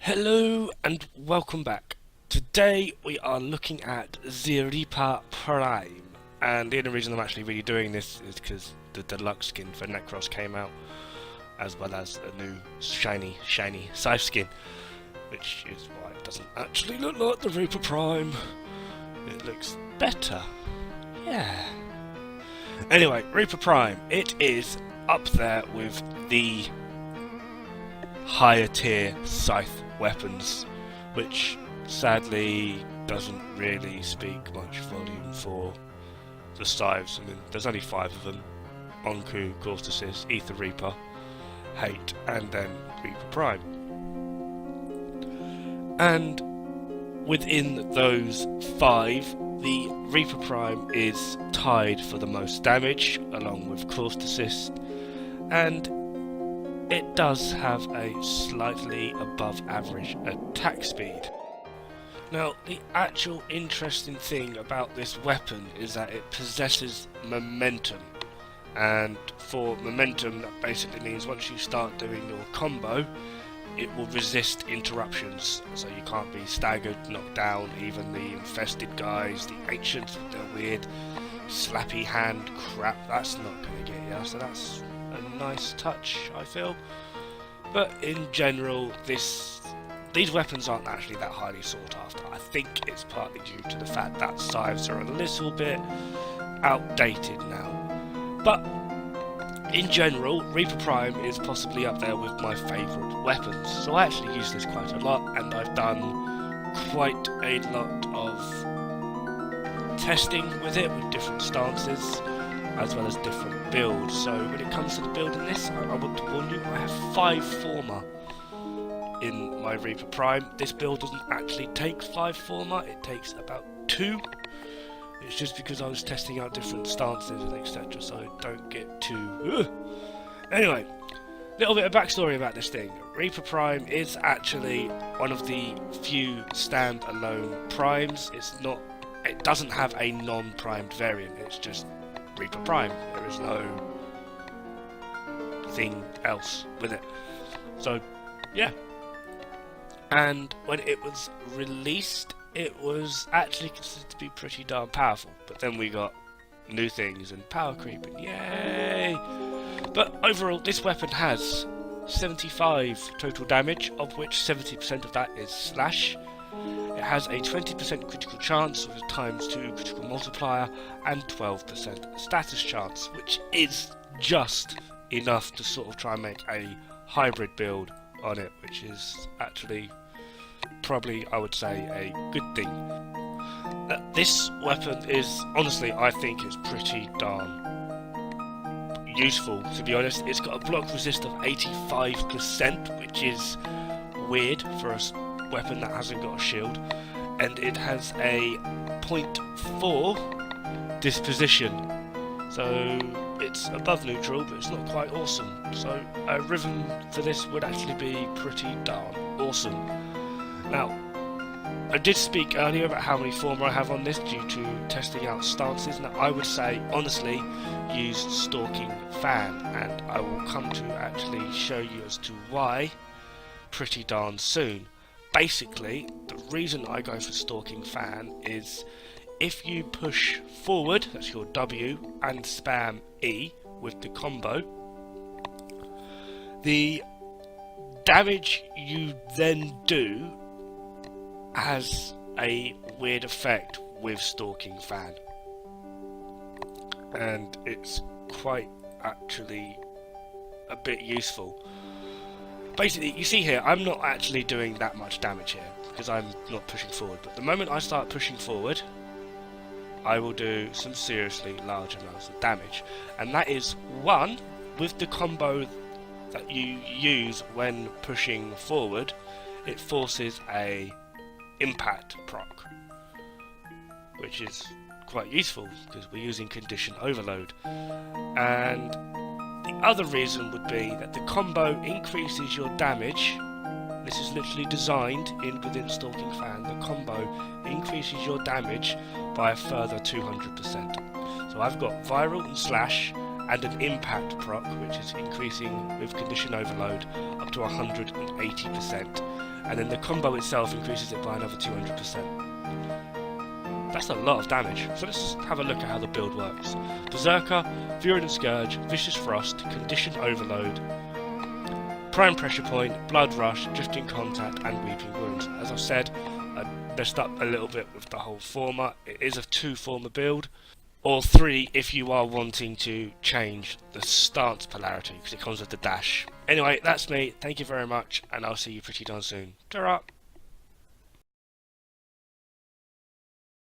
Hello and welcome back. Today we are looking at the Reaper Prime, and the only reason I'm actually really doing this is because the deluxe skin for Necros came out, as well as a new shiny Scythes skin, which is why it doesn't actually look like the Reaper Prime. It looks better. Yeah. Anyway, Reaper Prime, it is up there with the higher tier Scythe weapons, which sadly doesn't really speak much volume for the Scythes. I mean, there's only 5 of them: Onku, Scythes, Ether Reaper, Hate, and then Reaper Prime. And within those 5, the Reaper Prime is tied for the most damage, along with Scythes, and it does have a slightly above average attack speed. Now, the actual interesting thing about this weapon is that it possesses momentum, and for momentum that basically means once you start doing your combo, it will resist interruptions, so you can't be staggered, knocked down. Even the infested guys, the ancients with their weird slappy hand crap, that's not going to get you, so that's a nice touch, I feel. But in general, these weapons aren't actually that highly sought after. I think it's partly due to the fact that Scythes are a little bit outdated now. But in general, Reaper Prime is possibly up there with my favourite weapons. So I actually use this quite a lot, and I've done quite a lot of testing with it, with different stances, as well as different builds. So when it comes to the build in this, I want to warn you, I have 5 Former in my Reaper Prime. This build doesn't actually take 5 Former, it takes about 2. It's just because I was testing out different stances and etc, so don't get too... Anyway, little bit of backstory about this thing. Reaper Prime is actually one of the few standalone primes. It doesn't have a non-primed variant, it's just Reaper Prime. There is no thing else with it. So, yeah. And when it was released, it was actually considered to be pretty darn powerful. But then we got new things and power creep, and yay! But overall, this weapon has 75 total damage, of which 70% of that is slash. It has a 20% critical chance with a ×2 critical multiplier and 12% status chance, which is just enough to sort of try and make a hybrid build on it, which is actually probably, I would say, a good thing. This weapon is, honestly, I think it's pretty darn useful, to be honest. It's got a block resist of 85%, which is weird for a weapon that hasn't got a shield, and it has a 0.4 disposition, so it's above neutral, but it's not quite awesome. So a rhythm for this would actually be pretty darn awesome. Now, I did speak earlier about how many Former I have on this due to testing out stances. Now, I would say, honestly, use Stalking Fan, and I will come to actually show you as to why pretty darn soon. Basically, the reason I go for Stalking Fan is if you push forward, that's your W, and spam E with the combo, the damage you then do has a weird effect with Stalking Fan, and it's quite actually a bit useful. Basically, you see here, I'm not actually doing that much damage here because I'm not pushing forward, but the moment I start pushing forward, I will do some seriously large amounts of damage, and that is one, with the combo that you use when pushing forward, it forces a impact proc, which is quite useful because we're using condition overload. And the other reason would be that the combo increases your damage. This is literally designed within Stalking Fan. The combo increases your damage by a further 200%. So I've got Viral and Slash, and an impact proc, which is increasing with condition overload up to 180%, and then the combo itself increases it by another 200%. That's a lot of damage, so let's have a look at how the build works. Berserker, Virulent Scourge, Vicious Frost, Condition Overload, Prime Pressure Point, Blood Rush, Drifting Contact, and Weeping Wounds. As I've said, I messed up a little bit with the whole format. It is a 2-former build, or 3 if you are wanting to change the stance polarity, because it comes with the dash. Anyway, that's me. Thank you very much, and I'll see you pretty darn soon. Ta-ra!